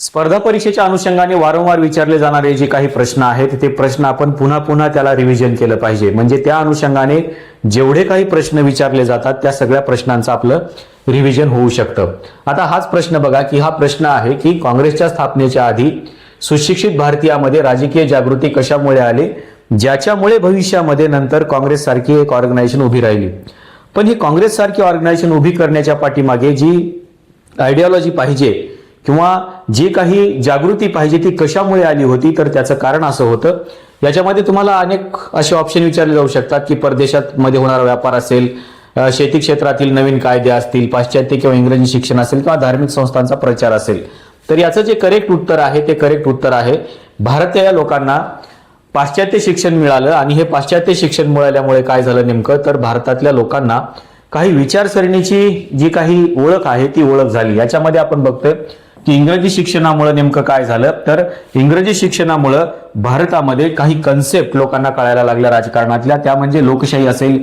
स्पर्धा परीक्षेच्या अनुषंगाने वारंवार विचारले जाणारे जे काही प्रश्न आहेत ते प्रश्न आपण पुन्हा पुन्हा त्याला रिव्हिजन केलं पाहिजे. म्हणजे त्या अनुषंगाने जेवढे काही प्रश्न विचारले जातात त्या सगळ्या प्रश्नांचं आपलं रिव्हिजन होऊ शकतं. आता हाच प्रश्न बघा की हा प्रश्न आहे की काँग्रेसच्या स्थापनेच्या आधी सुशिक्षित भारतीयामध्ये राजकीय जागृती कशामुळे आली, ज्याच्यामुळे भविष्यामध्ये नंतर काँग्रेस सारखी एक ऑर्गनायझेशन उभी राहिली. पण ही काँग्रेस सारखी ऑर्गनायझेशन उभी करण्याच्या पाठीमागे जी आयडिओलॉजी पाहिजे किंवा जी काही जागृती पाहिजे ती कशामुळे आली होती, तर त्याचं कारण असं होतं. याच्यामध्ये तुम्हाला अनेक असे ऑप्शन विचारले जाऊ शकतात की परदेशात मध्ये होणारा व्यापार असेल, शेती क्षेत्रातील नवीन कायदे असतील, पाश्चात्य किंवा इंग्रजी शिक्षण असेल किंवा धार्मिक संस्थांचा प्रचार असेल. तर याचं जे करेक्ट उत्तर आहे ते करेक्ट उत्तर आहे भारतीय लोकांना पाश्चात्य शिक्षण मिळालं. आणि हे पाश्चात्य शिक्षण मिळाल्यामुळे काय झालं नेमकं, तर भारतातल्या लोकांना काही विचारसरणीची जी काही ओळख आहे ती ओळख झाली. याच्यामध्ये आपण बघतोय की इंग्रजी शिक्षणामुळे नेमकं काय झालं, तर इंग्रजी शिक्षणामुळे भारतामध्ये काही कन्सेप्ट लोकांना कळायला लागल्या राजकारणातल्या. त्या म्हणजे लोकशाही असेल,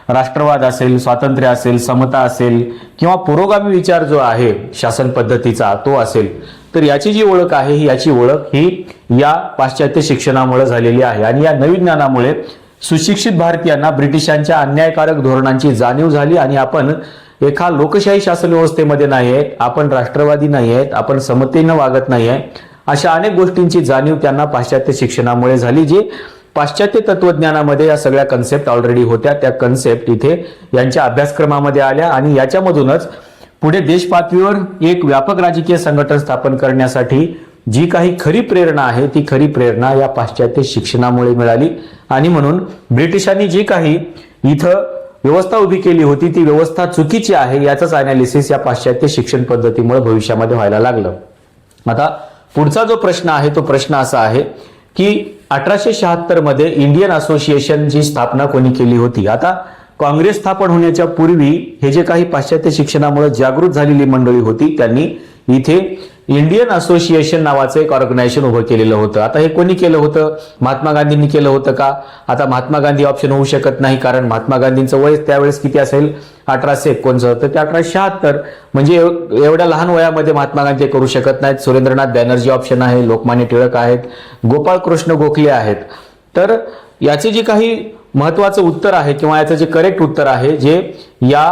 राष्ट्रवाद असेल, स्वातंत्र्य असेल, समता असेल किंवा पुरोगामी विचार जो आहे शासन पद्धतीचा तो असेल. तर याची जी ओळख आहे याची ओळख ही या पाश्चात्य शिक्षणामुळे झालेली आहे. आणि या नवीन ज्ञानामुळे सुशिक्षित भारतीयांना ब्रिटिशांच्या अन्यायकारक धोरणांची जाणीव झाली आणि आपण एका लोकशाही शासन व्यवस्थेमध्ये नाही आहेत, आपण राष्ट्रवादी नाही आहेत, आपण समतेनं वागत नाही आहे, अशा अनेक गोष्टींची जाणीव त्यांना पाश्चात्य शिक्षणामुळे झाली. जे पाश्चात्य तत्वज्ञानामध्ये या सगळ्या कन्सेप्ट ऑलरेडी होत्या, त्या कन्सेप्ट इथे यांच्या अभ्यासक्रमामध्ये आल्या आणि याच्यामधूनच पुढे देश पातळीवर एक व्यापक राजकीय संघटन स्थापन करण्यासाठी जी काही खरी प्रेरणा आहे ती खरी प्रेरणा या पाश्चात्य शिक्षणामुळे मिळाली. आणि म्हणून ब्रिटिशांनी जी काही इथं व्यवस्था उभी केली होती ती व्यवस्था चुकीची आहे याचंच अनालिसिस या पाश्चात्य शिक्षण पद्धतीमुळे भविष्यामध्ये व्हायला लागलं. आता पुढचा जो प्रश्न आहे तो प्रश्न असा आहे की 1876 मध्ये इंडियन असोसिएशनची स्थापना कोणी केली होती. आता काँग्रेस स्थापन होण्याच्या पूर्वी हे जे काही पाश्चात्य शिक्षणामुळे जागृत झालेली मंडळी होती त्यांनी इथे इंडियन असोसिएशन नावाचं एक ऑर्गनायझेशन उभं केलेलं होतं. आता हे कोणी केलं होतं, महात्मा गांधींनी केलं होतं का? आता महात्मा गांधी ऑप्शन होऊ शकत नाही, कारण महात्मा गांधींचं वय त्यावेळेस किती असेल, 1851, तर ते 1876. म्हणजे एवढ्या लहान वयामध्ये महात्मा गांधी करू शकत नाहीत. सुरेंद्रनाथ बॅनर्जी ऑप्शन आहे, लोकमान्य टिळक आहेत, गोपाळ कृष्ण गोखले आहेत. तर याचे जे काही महत्वाचं उत्तर आहे किंवा याचं जे करेक्ट उत्तर आहे जे या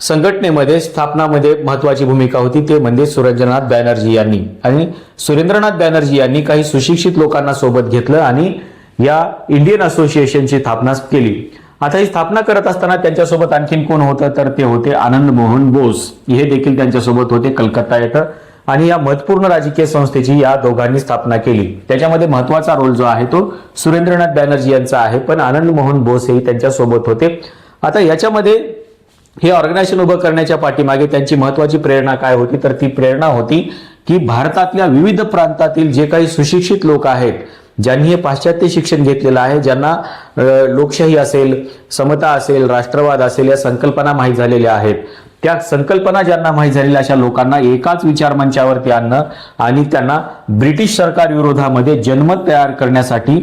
संघटनेमध्ये स्थापनामध्ये महत्वाची भूमिका होती ते म्हणजे सुरेंद्रनाथ बॅनर्जी यांनी. आणि सुरेंद्रनाथ बॅनर्जी यांनी काही सुशिक्षित लोकांना सोबत घेतलं आणि या इंडियन असोसिएशनची स्थापना केली. आता ही स्थापना करत असताना त्यांच्यासोबत आणखीन कोण होतं, तर ते होते आनंद मोहन बोस. हे देखील त्यांच्यासोबत होते कलकत्ता येथे. आणि या महत्वपूर्ण राजकीय संस्थेची या दोघांनी स्थापना केली. त्याच्यामध्ये महत्वाचा रोल जो आहे तो सुरेंद्रनाथ बॅनर्जी यांचा आहे, पण आनंद मोहन बोस हे त्यांच्यासोबत होते. आता याच्यामध्ये हे ऑर्गनायझेशन उभं करण्याच्या पाठीमागे त्यांची महत्वाची प्रेरणा काय होती, तर ती प्रेरणा होती की भारतातल्या विविध प्रांतातील जे काही सुशिक्षित लोक आहेत, ज्यांनी हे पाश्चात्य शिक्षण घेतलेलं आहे, ज्यांना लोकशाही असेल, समता असेल, राष्ट्रवाद असेल या संकल्पना माहीत झालेल्या आहेत, त्या संकल्पना ज्यांना माहीत झालेल्या अशा लोकांना एकाच विचारमंचावरती आणणं आणि त्यांना ब्रिटिश सरकार विरोधामध्ये जनमत तयार करण्यासाठी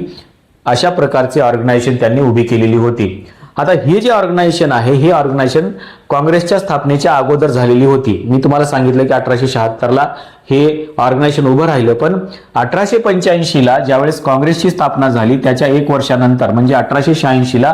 अशा प्रकारचे ऑर्गनायझेशन त्यांनी उभी केलेली होती. आता हे जे ऑर्गनायझेशन आहे हे ऑर्गनायझेशन काँग्रेसच्या स्थापनेच्या अगोदर झालेली होती. मी तुम्हाला सांगितलं की 1876 हे ऑर्गनायझेशन उभं राहिलं, पण 1885 ज्यावेळेस काँग्रेसची स्थापना झाली त्याच्या 1 वर्षानंतर म्हणजे 1886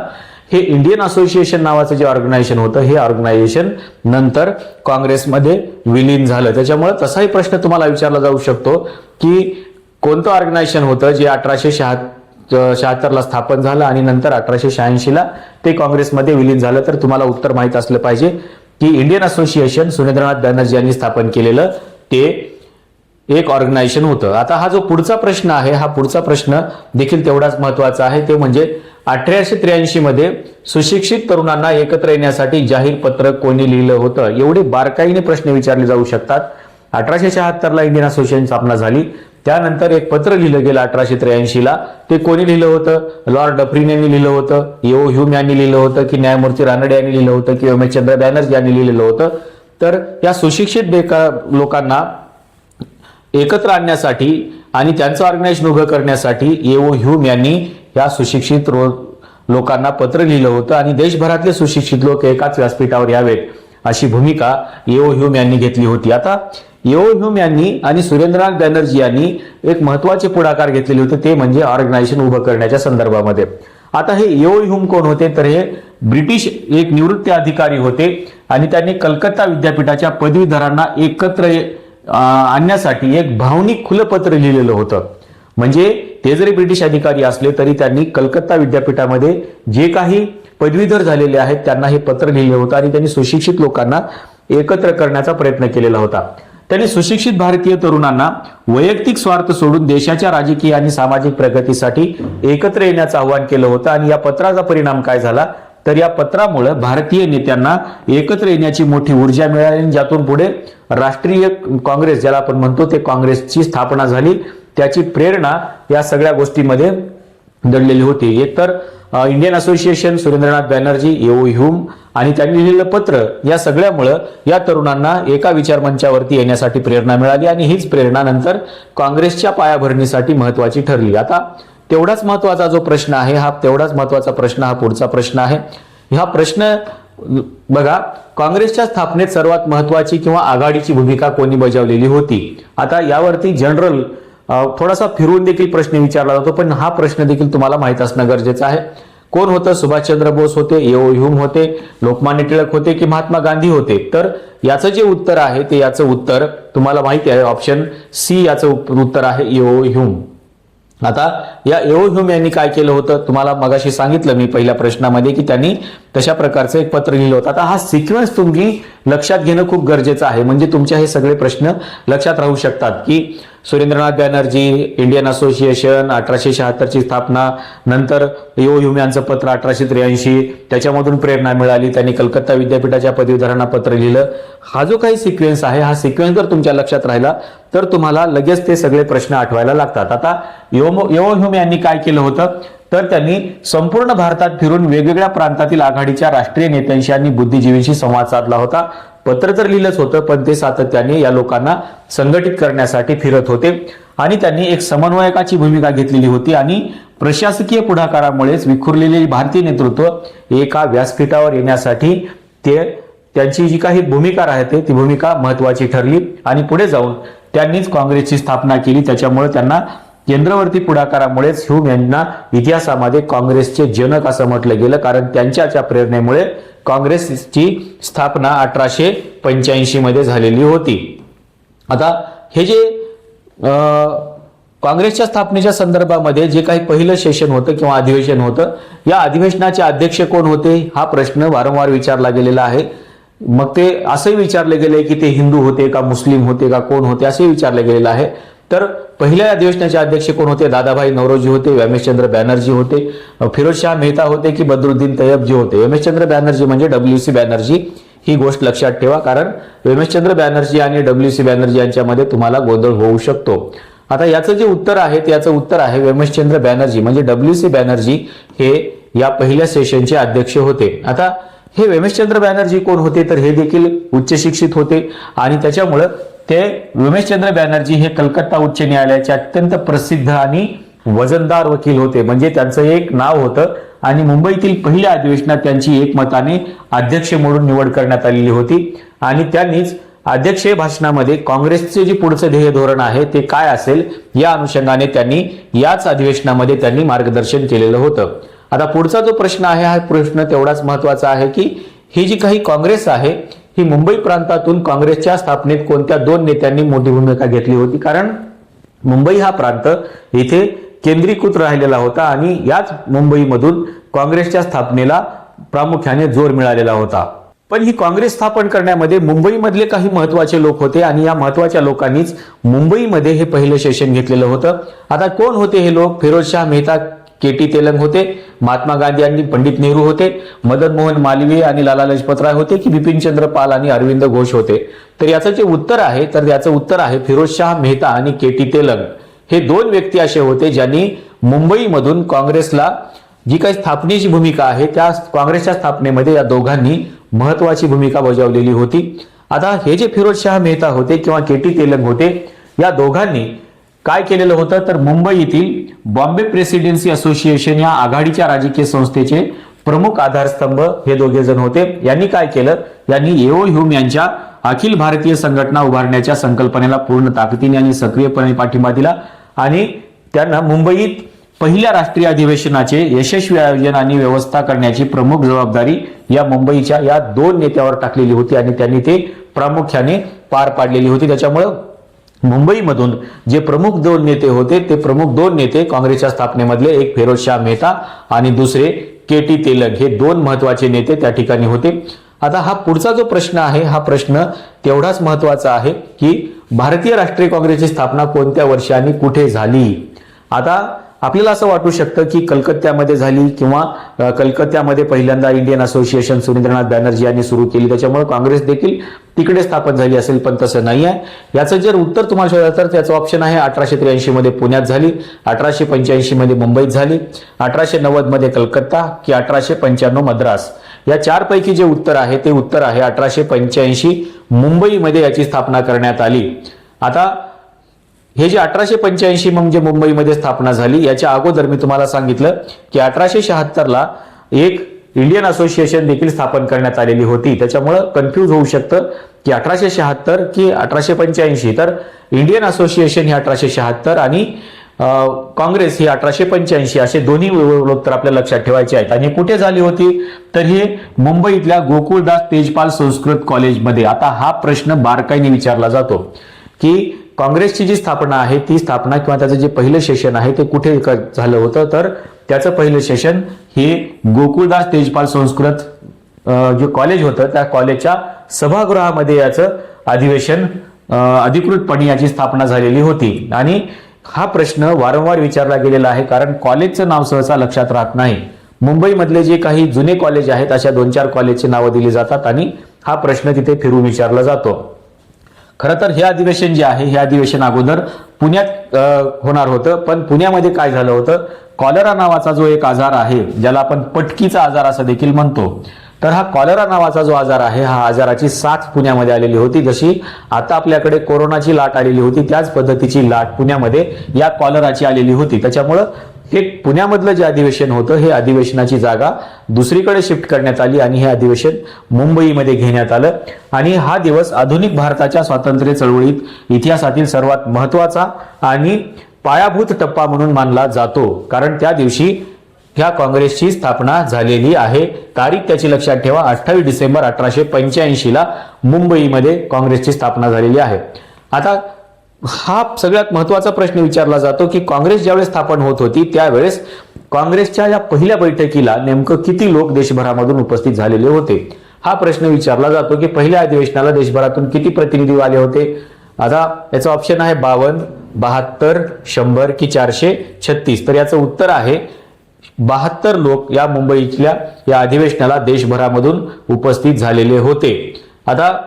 हे इंडियन असोसिएशन नावाचं जे ऑर्गनायझेशन होतं हे ऑर्गनायझेशन नंतर काँग्रेसमध्ये विलीन झालं. त्याच्यामुळे तसाही प्रश्न तुम्हाला विचारला जाऊ शकतो की कोणतं ऑर्गनायझेशन होतं जे 1876 स्थापन झालं आणि नंतर 1886 ते काँग्रेसमध्ये विलीन झालं, तर तुम्हाला उत्तर माहित असलं पाहिजे की इंडियन असोसिएशन सुरेंद्रनाथ बॅनर्जी यांनी स्थापन केलेलं ते एक ऑर्गनायझेशन होतं. आता हा जो पुढचा प्रश्न आहे हा पुढचा प्रश्न देखील तेवढाच महत्वाचा आहे, ते म्हणजे 1883 मध्ये सुशिक्षित तरुणांना एकत्र येण्यासाठी जाहीर पत्रक कोणी लिहिलं होतं. एवढे बारकाईने प्रश्न विचारले जाऊ शकतात. 1876 इंडियन असोसिएशन स्थापना झाली, त्यानंतर एक पत्र लिहिलं गेलं 1883. ते कोणी लिहिलं होतं? लॉर्ड डफरीन यांनी लिहिलं होतं, येओ ह्यूम यांनी लिहिलं होतं की न्यायमूर्ती रानडे यांनी लिहिलं होतं की उमेशचंद्र बॅनर्जी यांनी लिहिलेलं होतं. तर या सुशिक्षित लोकांना एकत्र आणण्यासाठी आणि त्यांचं ऑर्गनायझेशन उभं करण्यासाठी येओ ह्यूम यांनी या सुशिक्षित लोकांना पत्र लिहिलं होतं आणि देशभरातले सुशिक्षित लोक एकाच व्यासपीठावर यावेत अशी भूमिका येओ ह्यूम यांनी घेतली होती. आता येओ ह्यूम यांनी आणि सुरेंद्रनाथ बॅनर्जी यांनी एक महत्वाचे पुढाकार घेतलेले होते, ते म्हणजे ऑर्गनायझेशन उभं करण्याच्या संदर्भामध्ये. आता हे येओ ह्यूम कोण होते, तर हे ब्रिटिश एक निवृत्त अधिकारी होते आणि त्यांनी कलकत्ता विद्यापीठाच्या पदवीधरांना एकत्र आणण्यासाठी एक भावनिक खुलं पत्र लिहिलेलं होतं. म्हणजे ते जरी ब्रिटिश अधिकारी असले तरी त्यांनी कलकत्ता विद्यापीठामध्ये जे काही पदवीधर झालेले आहेत त्यांना हे पत्र लिहिलं होतं आणि त्यांनी सुशिक्षित लोकांना एकत्र करण्याचा प्रयत्न केलेला होता. त्यांनी सुशिक्षित भारतीय तरुणांना वैयक्तिक स्वार्थ सोडून देशाच्या राजकीय आणि सामाजिक प्रगतीसाठी एकत्र येण्याचं आवाहन केलं होतं. आणि या पत्राचा परिणाम काय झाला, तर या पत्रामुळे भारतीय नेत्यांना एकत्र येण्याची मोठी ऊर्जा मिळाली, ज्यातून पुढे राष्ट्रीय काँग्रेस ज्याला आपण म्हणतो ते काँग्रेसची स्थापना झाली. त्याची प्रेरणा या सगळ्या गोष्टींमध्ये दडलेली होती. एकतर Indian association, Surendranath Banerjee, A O Hume आणि त्यांनी लिहिलेलं पत्र, या सगळ्यामुळं या तरुणांना एका विचारमंचावरती येण्यासाठी प्रेरणा मिळाली आणि हीच प्रेरणा नंतर काँग्रेसच्या पायाभरणीसाठी महत्वाची ठरली. आता तेवढाच महत्वाचा जो प्रश्न आहे तेवढाच महत्वाचा प्रश्न हा पुढचा प्रश्न आहे. हा प्रश्न बघा, काँग्रेसच्या स्थापनेत सर्वात महत्वाची किंवा आघाडीची भूमिका कोणी बजावलेली होती. आता यावरती जनरल थोडासा फिरवून देखील प्रश्न विचारला जातो, पण हा प्रश्न देखील तुम्हाला माहित असणं गरजेचं आहे. कोण होतं? सुभाषचंद्र बोस होते, येओ ह्यूम होते, लोकमान्य टिळक होते की महात्मा गांधी होते? तर याचं जे उत्तर आहे ते याचं उत्तर तुम्हाला माहिती आहे, ऑप्शन सी याचं उत्तर आहे, येओ ह्यूम. आता या येओ ह्यूम यांनी काय केलं होतं, तुम्हाला मगाशी सांगितलं मी पहिल्या प्रश्नामध्ये की त्यांनी तशा प्रकारचं एक पत्र लिहिलं होतं. आता हा सिक्वेन्स तुम्ही लक्षात घेणं खूप गरजेचं आहे, म्हणजे तुमच्या हे सगळे प्रश्न लक्षात राहू शकतात. की सुरेंद्रनाथ बॅनर्जी, इंडियन असोसिएशन, 1876 ची स्थापना, नंतर येओ ह्यूम यांचं पत्र 1883, त्याच्यामधून प्रेरणा मिळाली, त्यांनी कलकत्ता विद्यापीठाच्या पदवीधरांना पत्र लिहिलं. हा जो काही सिक्वेन्स आहे, हा सिक्वेन्स जर तुमच्या लक्षात राहिला तर तुम्हाला लगेच ते सगळे प्रश्न आठवायला लागतात. आता येओ ह्यूम यांनी काय केलं होतं, तर त्यांनी संपूर्ण भारतात फिरून वेगवेगळ्या प्रांतातील आघाडीच्या राष्ट्रीय नेत्यांशी आणि बुद्धिजीवींशी संवाद साधला होता. पत्र तर लिहिलंच होतं, पण ते सातत्याने या लोकांना संघटित करण्यासाठी फिरत होते आणि त्यांनी एक समन्वयकाची भूमिका घेतलेली होती. आणि प्रशासकीय पुढाकारामुळेच विखुरलेले भारतीय नेतृत्व एका व्यासपीठावर येण्यासाठी त्यांची जी काही भूमिका राहते ती भूमिका महत्वाची ठरली आणि पुढे जाऊन त्यांनीच काँग्रेसची स्थापना केली. त्याच्यामुळे त्यांना केंद्रवर्ती पुढाकारामुळेच ह्यूम यांना इतिहासामध्ये काँग्रेसचे जनक असं म्हटलं गेलं, कारण त्यांच्या प्रेरणेमुळे काँग्रेसची स्थापना 1885 मध्ये झालेली होती. आता हे जे काँग्रेसच्या स्थापनेच्या संदर्भामध्ये जे काही पहिलं सेशन होतं किंवा अधिवेशन होतं, या अधिवेशनाचे अध्यक्ष कोण होते हा प्रश्न वारंवार विचारला गेलेला आहे. मग ते असंही विचारले गेले की ते हिंदू होते का, मुस्लिम होते का, कोण होते असे विचारले गेलेलं आहे. तर पहिल्या अधिवेशनाचे अध्यक्ष कोण होते? दादाभाई नौरोजी होते, व्योमेशचंद्र बॅनर्जी होते, फिरोजशाह मेहता होते की बद्रुद्दीन तय्यबजी होते? व्योमेशचंद्र बॅनर्जी म्हणजे WC बॅनर्जी, ही गोष्ट लक्षात ठेवा, कारण व्योमेशचंद्र बॅनर्जी आणि WC बॅनर्जी यांच्यामध्ये तुम्हाला गोंधळ होऊ शकतो. आता याचं जे उत्तर आहे त्याचं उत्तर आहे व्योमेशचंद्र बॅनर्जी, म्हणजे WC बॅनर्जी हे या पहिल्या सेशनचे अध्यक्ष होते. आता हे व्योमेशचंद्र बॅनर्जी कोण होते, तर हे देखील उच्च शिक्षित होते आणि त्याच्यामुळं ते व्योमेशचंद्र बॅनर्जी हे कलकत्ता उच्च न्यायालयाचे अत्यंत प्रसिद्ध आणि वजनदार वकील होते, म्हणजे त्यांचं एक नाव होतं. आणि मुंबईतील पहिल्या अधिवेशनात त्यांची एकमताने अध्यक्ष म्हणून निवड करण्यात आलेली होती आणि त्यांनीच अध्यक्षीय भाषणामध्ये काँग्रेसचे जे पुढचं ध्येय धोरण आहे ते काय असेल या अनुषंगाने त्यांनी याच अधिवेशनामध्ये त्यांनी मार्गदर्शन केलेलं होतं. आता पुढचा जो प्रश्न आहे हा प्रश्न तेवढाच महत्वाचा आहे की ही जी काही काँग्रेस आहे ही मुंबई प्रांतातून काँग्रेसच्या स्थापनेत कोणत्या दोन नेत्यांनी मोठी भूमिका घेतली होती, कारण मुंबई हा प्रांत इथे केंद्रीकृत राहिलेला होता आणि याच मुंबईमधून काँग्रेसच्या स्थापनेला प्रामुख्याने जोर मिळालेला होता. पण ही काँग्रेस स्थापन करण्यामध्ये मुंबईमधले काही महत्वाचे लोक होते आणि या महत्वाच्या लोकांनीच मुंबईमध्ये हे पहिलं सेशन घेतलेलं होतं. आता कोण होते हे लोक? फिरोजशाह मेहता, KT तेलंग होते, महात्मा गांधी आणि पंडित नेहरू होते, मदन मोहन मालवीय आणि लाला लजपत राय होते की बिपिनचंद्र पाल आणि अरविंद घोष होते? तर याचं जे उत्तर आहे तर याचं उत्तर आहे फिरोजशाह मेहता आणि KT तेलंग. हे दोन व्यक्ती असे होते ज्यांनी मुंबईमधून काँग्रेसला जी काही स्थापनेची भूमिका आहे त्या काँग्रेसच्या स्थापनेमध्ये या दोघांनी महत्वाची भूमिका बजावलेली होती. आता हे जे फिरोजशाह मेहता होते किंवा KT तेलंग होते, या दोघांनी काय केलेलं होतं तर मुंबईतील बॉम्बे प्रेसिडेन्सी असोसिएशन या आघाडीच्या राजकीय संस्थेचे प्रमुख आधारस्तंभ हे दोघे जण होते. यांनी काय केलं, यांनी येओ ह्यूम यांच्या अखिल भारतीय संघटना उभारण्याच्या संकल्पनेला पूर्ण ताकदीने आणि सक्रियपणे पाठिंबा दिला आणि त्यांना मुंबईत पहिल्या राष्ट्रीय अधिवेशनाचे यशस्वी आयोजन आणि व्यवस्था करण्याची प्रमुख जबाबदारी या मुंबईच्या या दोन नेत्यावर टाकलेली होती आणि त्यांनी ते प्रामुख्याने पार पाडलेली होती. त्याच्यामुळे मुंबईमधून जे प्रमुख दोन नेते होते ते प्रमुख दोन नेते काँग्रेसच्या स्थापनेमधले एक फिरोजशाह मेहता आणि दुसरे के.टी. तेलंग हे दोन महत्वाचे नेते त्या ठिकाणी होते. आता हा पुढचा जो प्रश्न आहे हा प्रश्न तेवढाच महत्वाचा आहे की भारतीय राष्ट्रीय काँग्रेसची स्थापना कोणत्या वर्षी आणि कुठे झाली. आता आपल्याला असं वाटू शकतं की कलकत्त्यामध्ये झाली किंवा कलकत्त्यामध्ये पहिल्यांदा इंडियन असोसिएशन सुरेंद्रनाथ बॅनर्जी यांनी सुरू केली, त्याच्यामुळे काँग्रेस देखील तिकडे स्थापन झाली असेल, पण तसं नाही आहे. याचं जर उत्तर तुम्हाला शोधायचं तर त्याचं ऑप्शन आहे 1883 मध्ये पुण्यात झाली, 1885 मध्ये मुंबईत झाली, 1890 मध्ये कलकत्ता की 1895 मद्रास. या चारपैकी जे उत्तर आहे ते उत्तर आहे 1885 मुंबईमध्ये याची स्थापना करण्यात आली. आता हे जे 1885 म्हणजे मुंबईमध्ये स्थापना झाली, याच्या अगोदर मी तुम्हाला सांगितलं की 1876 ला एक इंडियन असोसिएशन देखील स्थापन करण्यात आलेली होती. त्याच्यामुळं कन्फ्यूज होऊ शकतं की 1876 की 1885. तर इंडियन असोसिएशन ही 1876 आणि काँग्रेस ही 1885 असे दोन्ही उत्तर आपल्या लक्षात ठेवायचे आहेत. आणि कुठे झाली होती तर हे मुंबईतल्या गोकुळदास तेजपाल संस्कृत कॉलेजमध्ये. आता हा प्रश्न बारकाईने विचारला जातो की काँग्रेसची जी स्थापना आहे ती स्थापना किंवा त्याचं जे पहिलं सेशन आहे ते कुठे झालं होतं, तर त्याचं पहिलं सेशन हे गोकुळदास तेजपाल संस्कृत जे कॉलेज होतं त्या कॉलेजच्या सभागृहामध्ये याचं अधिवेशन अधिकृतपणे याची स्थापना झालेली होती. आणि हा प्रश्न वारंवार विचारला गेलेला आहे कारण कॉलेजचं नाव सहसा लक्षात राहत नाही. मुंबईमधले जे काही जुने कॉलेज आहेत अशा 2-4 कॉलेजची नावं दिली जातात आणि हा प्रश्न तिथे फिरून विचारला जातो. खरं तर हे अधिवेशन जे आहे हे अधिवेशन अगोदर पुण्यात होणार होतं, पण पुण्यामध्ये काय झालं होतं, कॉलरा नावाचा जो एक आजार आहे ज्याला आपण पटकीचा आजार असं देखील म्हणतो, तर हा कॉलरा नावाचा जो आजार आहे हा आजाराची साथ पुण्यामध्ये आलेली होती. जशी आता आपल्याकडे कोरोनाची लाट आलेली होती त्याच पद्धतीची लाट पुण्यामध्ये या कॉलराची आलेली होती. त्याच्यामुळं हे पुण्यामधलं जे अधिवेशन होतं हे अधिवेशनाची जागा दुसरीकडे शिफ्ट करण्यात आली आणि हे अधिवेशन मुंबईमध्ये घेण्यात आलं. आणि हा दिवस आधुनिक भारताच्या स्वातंत्र्य चळवळीत इतिहासातील सर्वात महत्वाचा आणि पायाभूत टप्पा म्हणून मानला जातो कारण त्या दिवशी ह्या काँग्रेसची स्थापना झालेली आहे. तारीख त्याची लक्षात ठेवा, 28 डिसेंबर 1885 ला मुंबईमध्ये काँग्रेसची स्थापना झालेली आहे. आता हा सगळ्यात महत्वाचा प्रश्न विचारला जातो की काँग्रेस ज्यावेळेस स्थापन होत होती त्यावेळेस काँग्रेसच्या या पहिल्या बैठकीला नेमकं किती लोक देशभरामधून उपस्थित झालेले होते. हा प्रश्न विचारला जातो की पहिल्या अधिवेशनाला देशभरातून किती प्रतिनिधी आले होते. आता याचं ऑप्शन आहे 52, 72, 100 की 436. तर याचं उत्तर आहे 72 लोक या मुंबईतल्या या अधिवेशनाला देशभरामधून उपस्थित झालेले होते. आता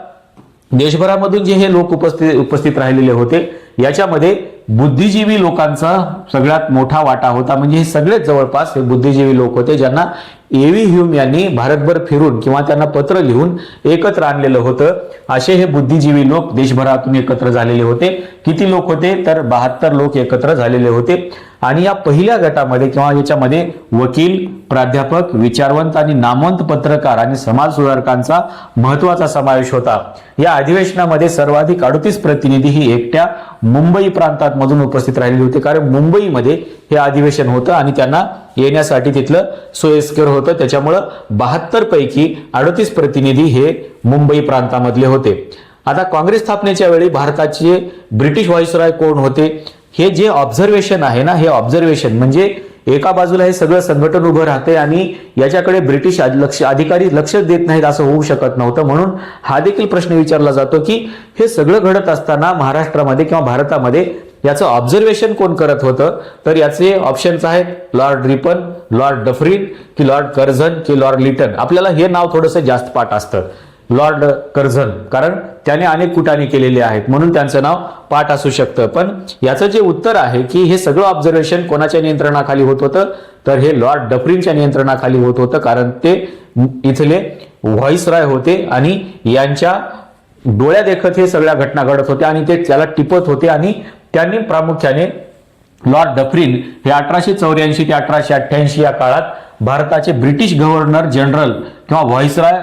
देशभरामधून जे हे लोक उपस्थित राहिलेले होते याच्यामध्ये बुद्धिजीवी लोकांचा सगळ्यात मोठा वाटा होता. म्हणजे हे सगळेच जवळपास हे बुद्धिजीवी लोक होते ज्यांना ए.व्ही. ह्यूम यांनी भारतभर फिरून किंवा त्यांना पत्र लिहून एकत्र आणलेलं होतं. असे हे बुद्धिजीवी लोक देशभरातून एकत्र झालेले होते. किती लोक होते तर 72 लोक एकत्र झालेले होते. आणि या पहिल्या गटामध्ये किंवा याच्यामध्ये वकील, प्राध्यापक, विचारवंत आणि नामवंत पत्रकार आणि समाज सुधारकांचा महत्वाचा समावेश होता. या अधिवेशनामध्ये सर्वाधिक 38 प्रतिनिधी ही एकट्या मुंबई प्रांतात मधून उपस्थित राहिलेले होते कारण मुंबईमध्ये हे अधिवेशन होतं आणि त्यांना येण्यासाठी तिथलं सोयीस्कर होतं. त्याच्यामुळं 72 पैकी 38 प्रतिनिधी हे मुंबई प्रांतामधले होते. आता काँग्रेस स्थापनेच्या वेळी भारताचे ब्रिटिश व्हाईसरॉय कोण होते. हे जे ऑब्झर्वेशन आहे ना, हे ऑब्झर्वेशन म्हणजे एका बाजूला हे सगळं संघटन उभं राहते आणि याच्याकडे ब्रिटिश अधिकारी लक्ष देत नाहीत असं होऊ शकत नव्हतं. म्हणून हा देखील प्रश्न विचारला जातो की हे सगळं घडत असताना महाराष्ट्रामध्ये किंवा भारतामध्ये याचं ऑब्झर्वेशन कोण करत होतं. तर याचे ऑप्शन्स आहेत लॉर्ड रिपन, लॉर्ड डफरीन की लॉर्ड कर्झन की लॉर्ड लिटन. आपल्याला हे नाव थोडंसं जास्त पाठ असतं लॉर्ड कर्झन कारण त्याने अनेक कुटाने केलेले आहेत म्हणून त्यांचं नाव पाठ असू शकतं. पण याचं जे उत्तर आहे की हे सगळं ऑब्झर्वेशन कोणाच्या नियंत्रणाखाली होत होतं तर हे लॉर्ड डफरीनच्या नियंत्रणाखाली होत होतं कारण ते इथले व्हाईसरॉय होते आणि यांच्या डोळ्या देखत हे सगळ्या घटना घडत होत्या आणि ते त्याला टिपत होते आणि त्यांनी प्रामुख्याने लॉर्ड डफरीन हे 1884 ते 1888 या काळात भारताचे ब्रिटिश गव्हर्नर जनरल किंवा व्हाईसरॉय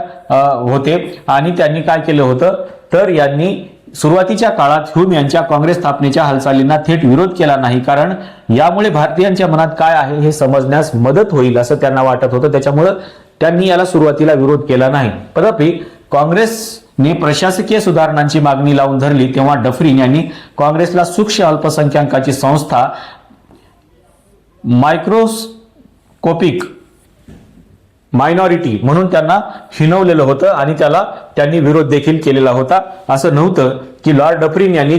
होते आणि त्यांनी काय केलं होतं तर यांनी सुरुवातीच्या काळात ह्यूम यांच्या काँग्रेस स्थापनेच्या हालचालींना थेट विरोध केला नाही, कारण यामुळे भारतीयांच्या मनात काय आहे हे समजण्यास मदत होईल असं त्यांना वाटत होतं, त्याच्यामुळं त्यांनी याला सुरुवातीला विरोध केला नाही. तथापि काँग्रेसने प्रशासकीय सुधारणांची मागणी लावून धरली तेव्हा डफरीन यांनी काँग्रेसला सूक्ष्म अल्पसंख्याकांची संस्था मायक्रोस्कोपिक मायनॉरिटी म्हणून त्यांना हिणवलेलं होतं आणि त्याला त्यांनी विरोध देखील केलेला होता. असं नव्हतं की लॉर्ड डफरीन यांनी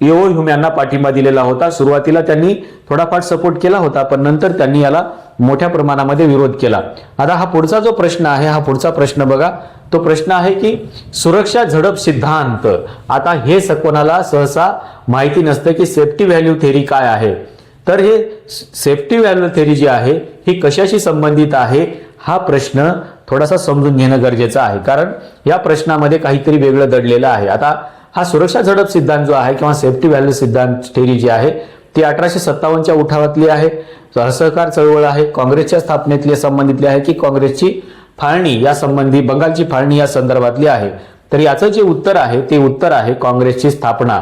येओ ह्यूम यांना पाठिंबा दिलेला होता. सुरुवातीला त्यांनी थोडाफार सपोर्ट केला होता, पण नंतर त्यांनी याला मोठ्या प्रमाणामध्ये विरोध केला. आता हा पुढचा जो प्रश्न आहे, हा पुढचा प्रश्न बघा. तो प्रश्न आहे की सुरक्षा झडप सिद्धांत. आता हे कोणाला सहसा माहिती नसतं की सेफ्टी व्हॅल्यू थेरी काय आहे. तर हे सेफ्टी व्हॅल्यू थेरी जी आहे ही कशाशी संबंधित आहे हा प्रश्न थोडासा समजून घेणं गरजेचं आहे, कारण या प्रश्नामध्ये काहीतरी वेगळं दडलेलं आहे. आता हा सुरक्षा झडप सिद्धांत जो आहे किंवा सेफ्टी व्हॅल्यू सिद्धांत थेरी जी आहे ती 1857च्या उठावातली आहे, असहकार चळवळ आहे, काँग्रेसच्या स्थापनेतली संबंधितली आहे की काँग्रेसची फाळणी या संबंधी, बंगालची फाळणी या संदर्भातली आहे. तर याचं जे उत्तर आहे ते उत्तर आहे काँग्रेसची स्थापना.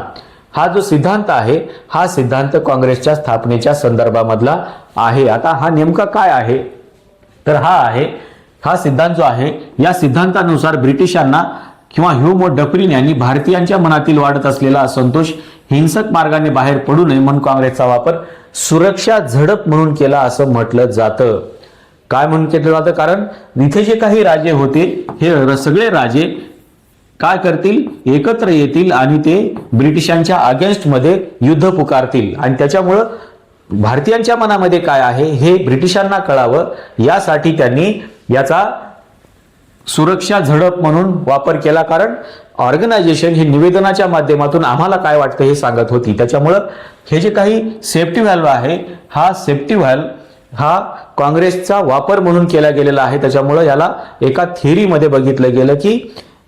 हा जो सिद्धांत आहे हा सिद्धांत काँग्रेसच्या स्थापनेच्या संदर्भामधला आहे. आता हा नेमका काय आहे तर हा सिद्धांत जो आहे या सिद्धांतानुसार ब्रिटिशांना किंवा ह्यूम व डफरीन यांनी भारतीयांच्या मनातील वाढत असलेला असंतोष हिंसक मार्गाने बाहेर पडू नये म्हणून काँग्रेसचा वापर सुरक्षा झडप म्हणून केला असं म्हटलं जातं. काय म्हणून केलं जातं, कारण इथे जे काही राजे होते हे सगळे राजे काय करतील, एकत्र येतील आणि ते ब्रिटिशांच्या अगेन्स्ट मध्ये युद्ध पुकारतील आणि त्याच्यामुळं भारतीयांच्या मनामध्ये काय आहे हे ब्रिटिशांना कळावं यासाठी त्यांनी याचा सुरक्षा झडप म्हणून वापर केला. कारण ऑर्गनायझेशन ही निवेदनाच्या माध्यमातून आम्हाला काय वाटतं हे सांगत होती, त्याच्यामुळं हे जे काही सेफ्टी व्हॅल्व आहे हा सेफ्टी व्हॅल्व हा काँग्रेसचा वापर म्हणून केला गेलेला आहे. त्याच्यामुळं याला एका थेरीमध्ये बघितलं गेलं की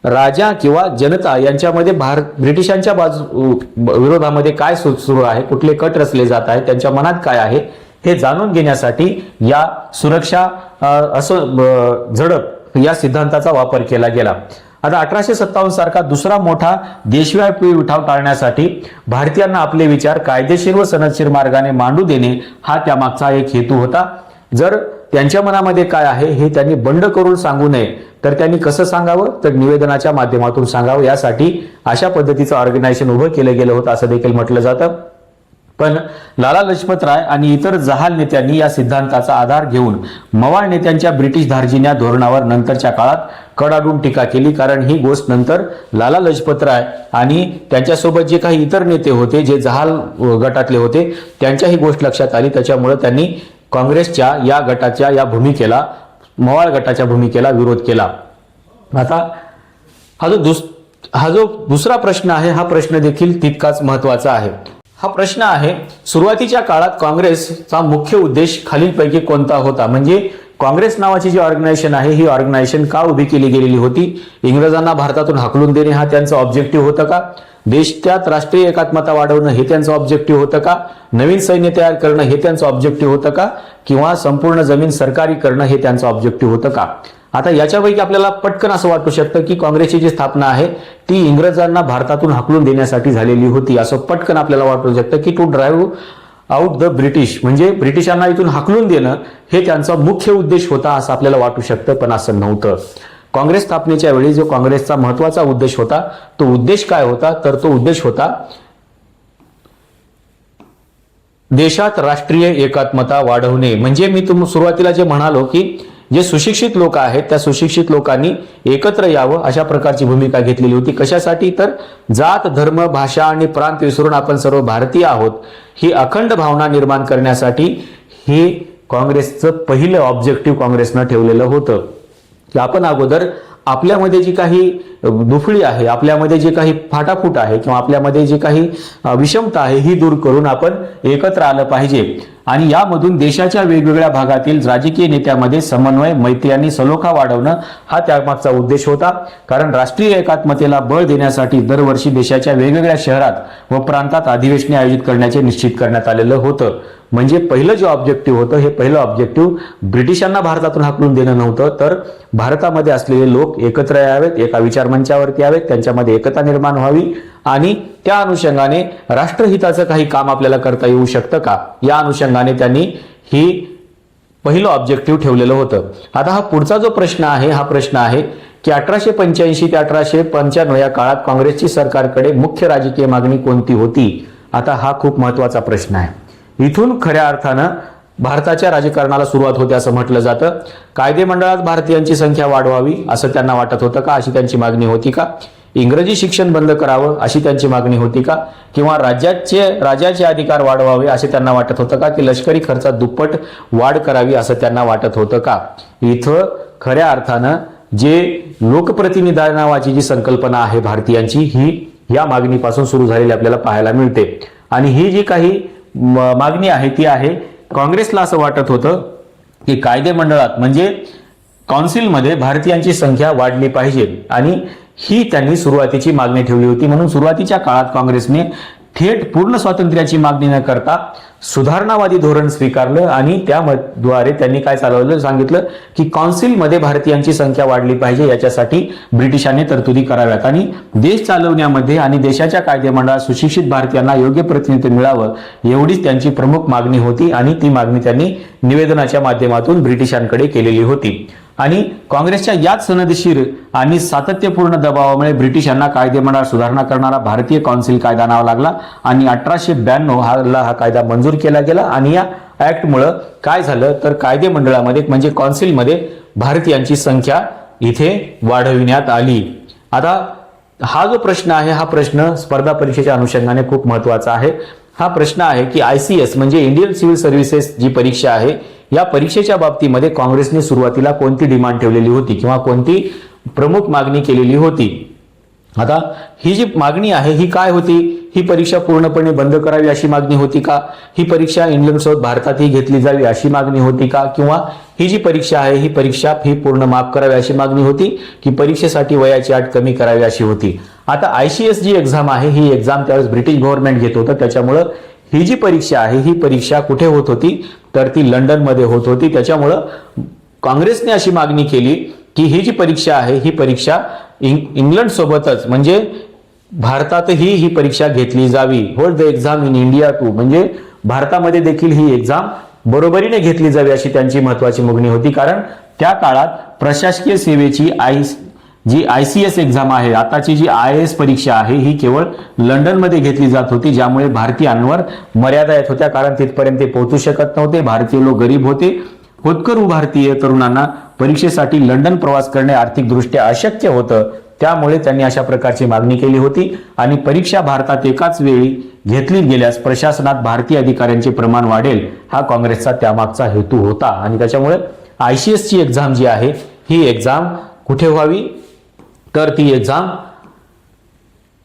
राजा किंवा जनता यांच्यामध्ये ब्रिटिशांच्या विरोधामध्ये काय सुरू आहे, कुठले कट रचले जात आहेत, त्यांच्या मनात काय आहे हे जाणून घेण्यासाठी या सुरक्षा झडप या सिद्धांताचा वापर केला गेला. आता 1857 सारखा दुसरा मोठा देशव्यापी उठाव टाळण्यासाठी भारतीयांना आपले विचार कायदेशीर व सनदशीर मार्गाने मांडू देणे हा त्यामागचा एक हेतू होता. जर त्यांच्या मनामध्ये काय आहे हे त्यांनी बंड करून सांगू नये तर त्यांनी कसं सांगावं तर निवेदनाच्या माध्यमातून सांगावं. यासाठी अशा पद्धतीचं ऑर्गनायझेशन उभं केलं गेलं होतं असं देखील म्हटलं जातं. पण लाला लजपत राय आणि इतर जहाल नेत्यांनी या सिद्धांताचा आधार घेऊन मवाळ नेत्यांच्या ब्रिटिश धार्जिण्या धोरणावर नंतरच्या काळात कडाडून टीका केली, कारण ही गोष्ट नंतर लाला लजपत राय आणि त्यांच्यासोबत जे काही इतर नेते होते जे जहाल गटातले होते त्यांच्या ही गोष्ट लक्षात आली. त्याच्यामुळे त्यांनी काँग्रेसच्या या गटाच्या या भूमिकेला, मवाळ गटाच्या भूमिकेला विरोध केला. आता हा जो दुसरा प्रश्न आहे हा प्रश्न देखील तितकाच महत्वाचा आहे. हा प्रश्न आहे सुरुवातीच्या काळात काँग्रेसचा मुख्य उद्देश खालीलपैकी कोणता होता. म्हणजे काँग्रेस नावाची जी ऑर्गनायझेशन आहे ही ऑर्गनायझेशन का उभी केली गेलेली होती. इंग्रजांना भारतातून हाकलून देणे हा त्यांचा ऑब्जेक्टिव्ह होता का, देशात राष्ट्रीय एकात्मता वाढवणं हे त्यांचं ऑब्जेक्टिव्ह होतं का, नवीन सैन्य तयार करणं हे त्यांचं ऑब्जेक्टिव्ह होतं का, किंवा संपूर्ण जमीन सरकारी करणं हे त्यांचं ऑब्जेक्टिव्ह होतं का. आता याच्यापैकी आपल्याला पटकन असं वाटू शकतं की काँग्रेसची जी स्थापना आहे ती इंग्रजांना भारतातून हाकलून देण्यासाठी झालेली होती. असं पटकन आपल्याला वाटू शकतं की to drive out the British, म्हणजे ब्रिटिशांना इथून हाकलून देणं हे त्यांचा मुख्य उद्देश होता असं आपल्याला वाटू शकतं, पण असं नव्हतं. काँग्रेस स्थापनेच्या वेळी जो काँग्रेसचा महत्वाचा उद्देश होता तो उद्देश काय होता तर तो उद्देश होता देशात राष्ट्रीय एकात्मता वाढवणे. म्हणजे मी सुरुवातीला जे म्हणालो की जे सुशिक्षित लोक आहेत त्या सुशिक्षित लोकांनी एकत्र यावं अशा प्रकारची भूमिका घेतलेली होती. कशासाठी तर जात, धर्म, भाषा आणि प्रांत विसरून आपण सर्व भारतीय आहोत ही अखंड भावना निर्माण करण्यासाठी हे काँग्रेसचं पहिलं ऑब्जेक्टिव्ह काँग्रेसनं ठेवलेलं होतं. की आपण अगोदर आपल्यामध्ये जी काही दुफळी आहे, आपल्यामध्ये जे काही फाटाफूट आहे किंवा आपल्यामध्ये जे काही विषमता आहे ही दूर करून आपण एकत्र आलं पाहिजे आणि यामधून देशाच्या वेगवेगळ्या भागातील राजकीय नेत्यामध्ये समन्वय, मैत्री आणि सलोखा वाढवणं हा त्यामागचा उद्देश होता. कारण राष्ट्रीय एकात्मतेला बळ देण्यासाठी दरवर्षी देशाच्या वेगवेगळ्या शहरात व प्रांतात अधिवेशने आयोजित करण्याचे निश्चित करण्यात आलेलं होतं. म्हणजे पहिलं जे ऑब्जेक्टिव्ह होतं, हे पहिलं ऑब्जेक्टिव्ह ब्रिटिशांना भारतातून हाकलून देणं नव्हतं, तर भारतामध्ये असलेले लोक एकत्र यावेत, एका विचारमंचावरती यावेत, त्यांच्यामध्ये एकता निर्माण व्हावी आणि त्या अनुषंगाने राष्ट्रहिताचं काही काम आपल्याला करता येऊ शकतं का, या अनुषंगाने त्यांनी ही पहिलं ऑब्जेक्टिव्ह ठेवलेलं होतं. आता हा पुढचा जो प्रश्न आहे, हा प्रश्न आहे की 1885 ते 1895 या काळात काँग्रेसची सरकारकडे मुख्य राजकीय मागणी कोणती होती. आता हा खूप महत्वाचा प्रश्न आहे. इथून खऱ्या अर्थानं भारताच्या राजकारणाला सुरुवात होते असं म्हटलं जातं. कायदेमंडळात भारतीयांची संख्या वाढवावी असं त्यांना वाटत होतं का, अशी त्यांची मागणी होती का? इंग्रजी शिक्षण बंद करावं अशी त्यांची मागणी होती का? किंवा राज्याचे अधिकार वाढवावे असे त्यांना वाटत होतं का? की लष्करी खर्चात दुप्पट वाढ करावी असं त्यांना वाटत होतं का? इथं खऱ्या अर्थानं जे लोकप्रतिनिधी नावाची जी संकल्पना आहे भारतीयांची, ही या मागणीपासून सुरू झालेली आपल्याला पाहायला मिळते. आणि ही जी काही मागणी आहे ती आहे, काँग्रेसला असं वाटत होतं की कायदेमंडळात म्हणजे काउन्सिलमध्ये भारतीयांची संख्या वाढली पाहिजे आणि ही त्यांनी सुरुवातीची मागणी ठेवली होती. म्हणून सुरुवातीच्या काळात काँग्रेसने थेट पूर्ण स्वातंत्र्याची मागणी न करता सुधारणावादी धोरण स्वीकारलं आणि त्याद्वारे त्यांनी काय चालवलं, सांगितलं की काउन्सिलमध्ये भारतीयांची संख्या वाढली पाहिजे, याच्यासाठी ब्रिटिशांनी तरतुदी कराव्यात आणि देश चालवण्यामध्ये आणि देशाच्या कायदेमंडळात सुशिक्षित भारतीयांना योग्य प्रतिनिधित्व मिळावं एवढीच त्यांची प्रमुख मागणी होती आणि ती मागणी त्यांनी निवेदनाच्या माध्यमातून ब्रिटिशांकडे केलेली होती. आणि काँग्रेसच्या याच सनदशीर आणि सातत्यपूर्ण दबावामुळे ब्रिटिशांना कायदेमंडळात सुधारणा करणारा भारतीय काउन्सिल कायदा नाव लागला आणि 1892 हा कायदा मंजूर केला गेला. आणि या ऍक्टमुळे काय झालं तर कायदेमंडळामध्ये म्हणजे काउन्सिलमध्ये भारतीयांची संख्या इथे वाढविण्यात आली. आता हा जो प्रश्न आहे, हा प्रश्न स्पर्धा परीक्षेच्या अनुषंगाने खूप महत्वाचा आहे. हा प्रश्न आहे की ICS म्हणजे इंडियन सिव्हिल सर्व्हिसेस जी परीक्षा आहे, या परीक्षेच्या बाबतीमध्ये काँग्रेसने सुरुवातीला कोणती डिमांड ठेवलेली होती किंवा कोणती प्रमुख मागणी केलेली होती. आता ही जी मागणी आहे ही काय होती? ही परीक्षा पूर्णपणे बंद करावी अशी मागणी होती का? ही परीक्षा इंग्लंडसोबत भारतातही घेतली जावी अशी मागणी होती का? किंवा ही जी परीक्षा आहे ही परीक्षा फी पूर्ण माफ करावी अशी मागणी होती की परीक्षेसाठी वयाची अट कमी करावी अशी होती? आता ICS जी एक्झाम आहे ही एक्झाम त्यावेळेस ब्रिटिश गव्हर्नमेंट घेत होतं, त्याच्यामुळं ही जी परीक्षा आहे ही परीक्षा कुठे होत होती तर ती लंडनमध्ये होत होती. त्याच्यामुळं काँग्रेसने अशी मागणी केली की ही जी परीक्षा आहे ही परीक्षा इंग्लंड सोबतच म्हणजे भारतातही ही परीक्षा घेतली जावी. Hold the exam in India too, म्हणजे भारतामध्ये देखील ही एक्झाम बरोबरीने घेतली जावी अशी त्यांची महत्वाची मागणी होती. कारण त्या काळात प्रशासकीय सेवेची जी ICS एक्झाम आहे, आताची जी IAS परीक्षा आहे ही केवळ लंडनमध्ये घेतली जात होती, ज्यामुळे भारतीयांवर मर्यादा येत होत्या. कारण तिथपर्यंत ते पोहोचू शकत नव्हते. भारतीय लोक गरीब होते. होतकरू भारतीय तरुणांना परीक्षेसाठी लंडन प्रवास करणे आर्थिकदृष्ट्या अशक्य होतं. त्यामुळे त्यांनी अशा प्रकारची मागणी केली होती आणि परीक्षा भारतात एकाच वेळी घेतली गेल्यास प्रशासनात भारतीय अधिकाऱ्यांचे प्रमाण वाढेल, हा काँग्रेसचा त्यामागचा हेतू होता. आणि त्याच्यामुळे ICS ची एक्झाम जी आहे ही एक्झाम कुठे व्हावी तर ती एक्झाम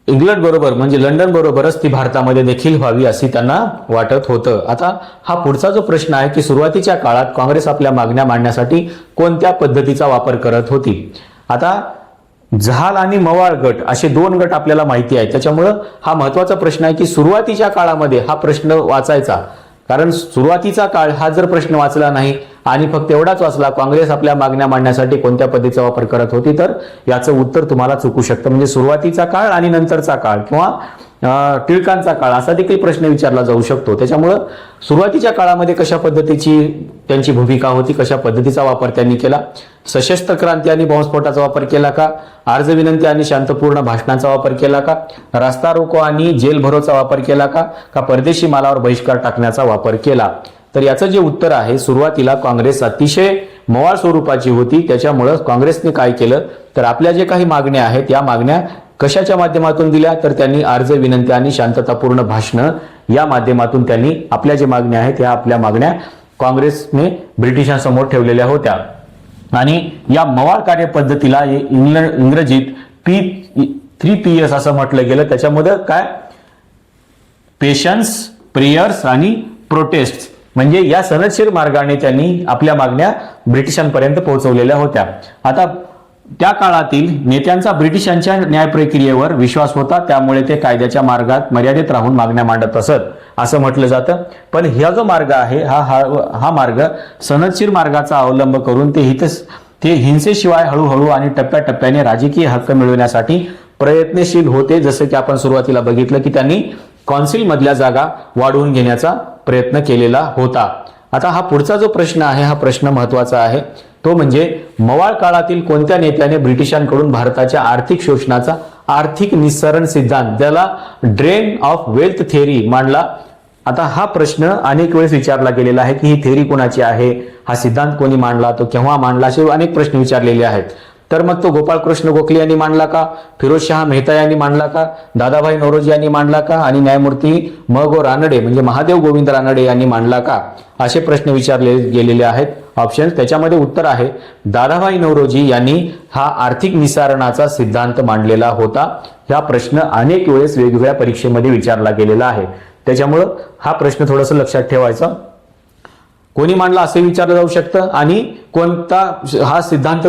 इंग्लंड बरोबर म्हणजे लंडन बरोबरच ती भारतामध्ये देखील व्हावी अशी त्यांना वाटत होतं. आता हा पुढचा जो प्रश्न आहे की सुरुवातीच्या काळात काँग्रेस आपल्या मागण्या मांडण्यासाठी कोणत्या पद्धतीचा वापर करत होती. आता जहाल आणि मवाळ गट असे दोन गट आपल्याला माहिती आहे. त्याच्यामुळं हा महत्वाचा प्रश्न आहे की सुरुवातीच्या काळामध्ये हा प्रश्न वाचायचा. कारण सुरुवातीचा काळ हा जर प्रश्न वाचला नाही आणि फक्त एवढाच वाचला काँग्रेस आपल्या मागण्या मांडण्यासाठी कोणत्या पद्धतीचा वापर करत होती, तर याचं उत्तर तुम्हाला चुकू शकतं. म्हणजे सुरुवातीचा काळ आणि नंतरचा काळ किंवा टिळकांचा काळ असा देखील प्रश्न विचारला जाऊ शकतो. त्याच्यामुळं सुरुवातीच्या काळामध्ये कशा पद्धतीची त्यांची भूमिका होती, कशा पद्धतीचा वापर त्यांनी केला, सशस्त्र क्रांती आणि बॉम्बस्फोटाचा वापर केला का, अर्ज विनंती आणि शांतपूर्ण भाषणाचा वापर केला का, रास्ता रोको आणि जेल भरोचा वापर केला का परदेशी मालावर बहिष्कार टाकण्याचा वापर केला. तर याचं जे उत्तर आहे, सुरुवातीला काँग्रेस अतिशय मवाळ स्वरूपाची होती. त्याच्यामुळं काँग्रेसने काय केलं तर आपल्या जे काही मागण्या आहेत या मागण्या कशाच्या माध्यमातून दिल्या तर त्यांनी अर्ज विनंती आणि शांततापूर्ण भाषण या माध्यमातून त्यांनी आपल्या जे मागण्या आहेत या आपल्या मागण्या काँग्रेसने ब्रिटिशांसमोर ठेवलेल्या होत्या. आणि या मवाळ कार्यपद्धतीला इंग्रजीत थ्री Ps असं म्हटलं गेलं. त्याच्यामध्ये काय, पेशन्स, प्रेयर्स आणि प्रोटेस्ट, म्हणजे या सनदशीर मार्गाने त्यांनी आपल्या मागण्या ब्रिटिशांपर्यंत पोहोचवलेल्या होत्या. आता त्या काळातील नेत्यांचा ब्रिटिशांच्या न्याय प्रक्रियेवर विश्वास होता, त्यामुळे ते कायद्याच्या मार्गात मर्यादित राहून मागण्या मांडत असत असं म्हटलं जातं. पण हा जो मार्ग आहे हा मार्ग सनदशीर मार्गाचा अवलंब करून ते हिंसेशिवाय हळूहळू आणि टप्प्याटप्प्याने राजकीय हक्क मिळवण्यासाठी प्रयत्नशील होते. जसं की आपण सुरुवातीला बघितलं की त्यांनी कौन्सिल मधल्या जागा वाढवून घेण्याचा प्रयत्न केलेला होता. आता हा पुढचा जो प्रश्न आहे हा प्रश्न महत्वाचा आहे, तो म्हणजे मवाळ काळातील कोणत्या नेत्याने ब्रिटिशांकडून भारताच्या आर्थिक शोषणाचा आर्थिक निस्सरण सिद्धांत, ज्याला ड्रेन ऑफ वेल्थ थेअरी मांडला. आता हा प्रश्न अनेक वेळेस विचारला गेलेला आहे की ही थेअरी कोणाची आहे, हा सिद्धांत कोणी मांडला, तो केव्हा मांडला, असे अनेक प्रश्न विचारलेले आहेत. तर मग तो गोपाळकृष्ण गोखले यांनी मांडला का, फिरोजशहा मेहता यांनी मांडला का, दादाभाई नौरोजी यांनी मांडला का, आणि न्यायमूर्ती म.गो. रानडे म्हणजे महादेव गोविंद रानडे यांनी मांडला का, असे प्रश्न विचारले गेलेले आहेत ऑप्शन. त्याच्यामध्ये उत्तर आहे दादाभाई नौरोजी यांनी हा आर्थिक निस्सारणाचा सिद्धांत मांडलेला होता. हा प्रश्न अनेक वेळेस वेगवेगळ्या परीक्षेमध्ये विचारला गेलेला आहे. त्याच्यामुळं हा प्रश्न थोडंसं लक्षात ठेवायचा. कोणी मांडला असं विचारलं जाऊ शकतं, आणि कोणता हा सिद्धांत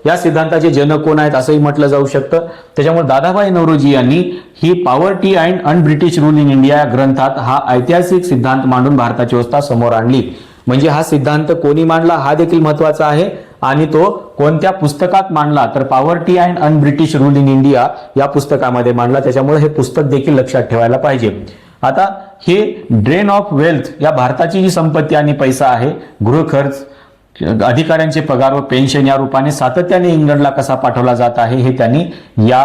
या सिद्धांताचे जनक कोण आहेत असंही म्हटलं जाऊ शकतं. त्याच्यामुळे दादाभाई नौरोजी यांनी ही poverty and unBritish rule in India या ग्रंथात हा ऐतिहासिक सिद्धांत मांडून भारताची व्यवस्था समोर आणली. म्हणजे हा सिद्धांत कोणी मांडला हा देखील महत्वाचा आहे, आणि तो कोणत्या पुस्तकात मांडला, तर poverty and unBritish rule in India या पुस्तकामध्ये मांडला. त्याच्यामुळे हे पुस्तक देखील लक्षात ठेवायला पाहिजे. आता हे ड्रेन ऑफ वेल्थ या भारताची जी संपत्ती आणि पैसा आहे, गृहखर्च, अधिकाऱ्यांचे पगार व पेन्शन या रूपाने सातत्याने इंग्लंडला कसा पाठवला जात आहे हे त्यांनी या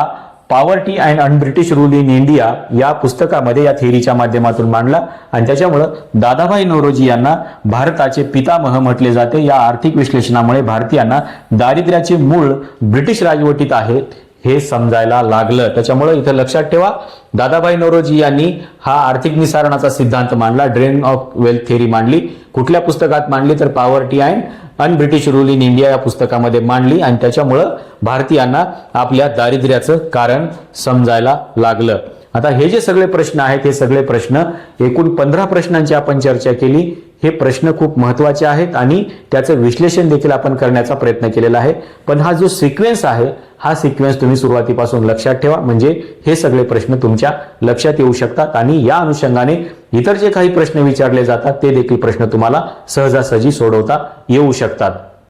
poverty and unBritish rule in India या पुस्तकामध्ये या थिअरीच्या माध्यमातून मांडला. आणि त्याच्यामुळं दादाभाई नौरोजी यांना भारताचे पितामह म्हटले जाते. या आर्थिक विश्लेषणामुळे भारतीयांना दारिद्र्याचे मूळ ब्रिटिश राजवटीत आहे हे समजायला लागलं. त्याच्यामुळे इथं लक्षात ठेवा, दादाभाई नौरोजी यांनी हा आर्थिक निस्सारणाचा सिद्धांत मांडला, ड्रेन ऑफ वेल्थ थेअरी मांडली. कुठल्या पुस्तकात मांडली, तर poverty and unBritish rule in India या पुस्तकामध्ये मांडली. आणि त्याच्यामुळं भारतीयांना आपल्या दारिद्र्याचं कारण समजायला लागलं. आता हे जे सगळे प्रश्न आहेत, हे सगळे प्रश्न एकूण 15 प्रश्नांची आपण चर्चा केली. हे प्रश्न खूप महत्वाचे आहेत आणि त्याचं विश्लेषण देखील आपण करण्याचा प्रयत्न केलेला आहे. पण हा जो सिक्वेन्स आहे, हा सिक्वेन्स तुम्ही सुरुवातीपासून लक्षात ठेवा, म्हणजे हे सगळे प्रश्न तुमच्या लक्षात येऊ शकतात. आणि या अनुषंगाने इतर जे काही प्रश्न विचारले जातात ते देखील प्रश्न तुम्हाला सहजासहजी सोडवता येऊ शकतात.